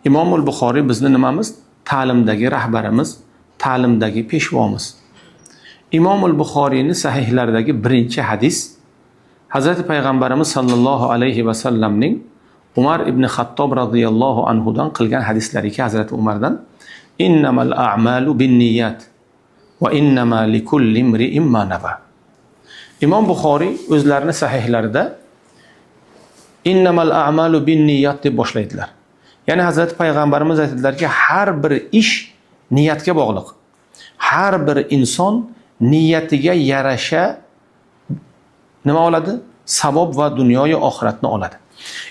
Imomul Buxoriy bizni nimamiz? Ta'limdagi rahbarimiz, ta'limdagi peshvomiz. Imomul Buxoriyning sahihlaridagi birinchi hadis Hazrati Payg'ambarimiz sallallohu alayhi va sallamning Umar ibn Xattob radhiyallohu anhudan qilgan hadislariki Hazrati Umardan innamal a'malu binniyat va innama likulli imri'in ma nawa. Imom Buxoriy o'zlarining sahihlarida innamal a'malu binniyat deb boshlaydilar. Ya'ni Hazrati Payg'ambarimiz aytadilarki, har bir ish niyatga bog'liq. Har bir inson niyatiga yarasha nima oladi? Savob va dunyoyu oxiratni oladi.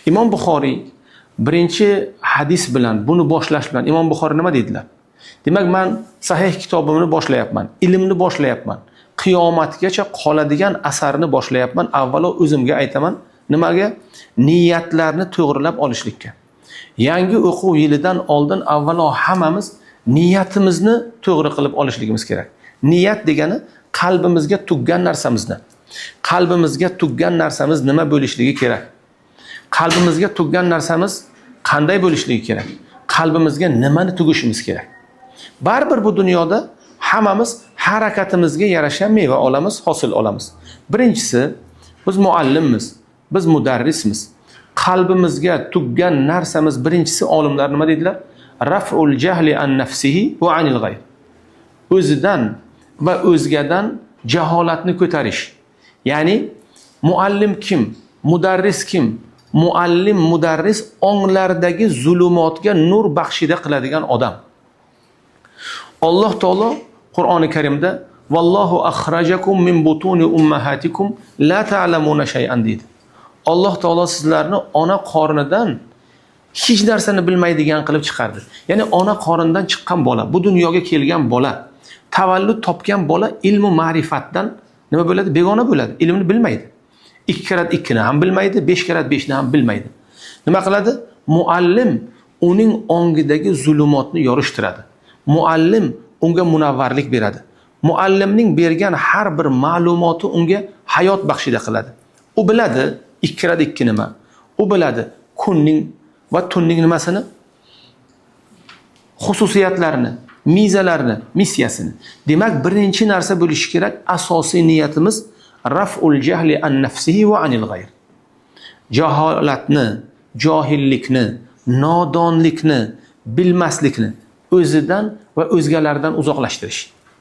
Imom Buxoriy birinchi hadis bilan buni boshlash bilan Imom Buxoriy nima dedilar? Demak, men sahih kitobimni boshlayapman, ilmni boshlayapman. Qiyomatgacha qoladigan asarni boshlayapman. Avvalo o'zimga aytaman, nimaga? Niyatlarni to'g'rilab olishlikka. Yangi o'quv yilidan oldin avvalo hammamiz niyatimizni to'g'ri qilib olishligimiz kerak. Niyat degani qalbimizga tuggan narsamizni. Qalbimizga tuggan narsamiz nima bo'lishligi kerak? Qalbimizga tuggan narsamiz qanday bo'lishligi kerak? Qalbimizga nimani tugishimiz kerak? Baribir bu dunyoda hammamiz harakatimizga yarasha meva olamiz, hosil olamiz. Birinchisi, biz muallimmiz, biz mudarrismiz. Qalbimizga tuggan narsamiz birinchisi olimlar nima dedilar? Raf'ul jahli an nafsihi va anil g'ayr. O'zidan va o'zgadan jaholatni ko'tarish. Ya'ni muallim kim? Mudarris kim? Muallim, mudarris onglardagi zulumotga nur baxshida qiladigan odam. Alloh taolo Qur'oni Karimda vallohu akhrajakum min butuni ummahatikum la ta'lamuna shay'an dedi. Alloh taolo sizlarni ona qornidan hech narsani bilmaydigan qilib chiqardi. Ya'ni ona qornidan chiqqan bola, bu dunyoga kelgan bola, tavallud topgan bola ilmu ma'rifatdan nima bo'ladi? Begona bo'ladi. Ilmni bilmaydi. 2 karat 2 ni ham bilmaydi, 5 karat 5 ni ham bilmaydi. Nima qiladi? Muallim uning ongidagi zulumotni yorishtiradi. Muallim unga munavvarlik beradi. Muallimning bergan har bir ma'lumoti unga hayot baxshida qiladi. U biladi 2 karat 2 nima? U biladi kunning va tunning nimasini? Xususiyatlarini, mezalarini, missiyasini. Demak, birinchi narsa bo'lishi kerak, asosiy niyatimiz raf'ul jahli an nafsihi va anil g'ayr. Jaholatni, johillikni, nodonlikni, bilmaslikni o'zidan va o'zgalardan uzoqlashtirish.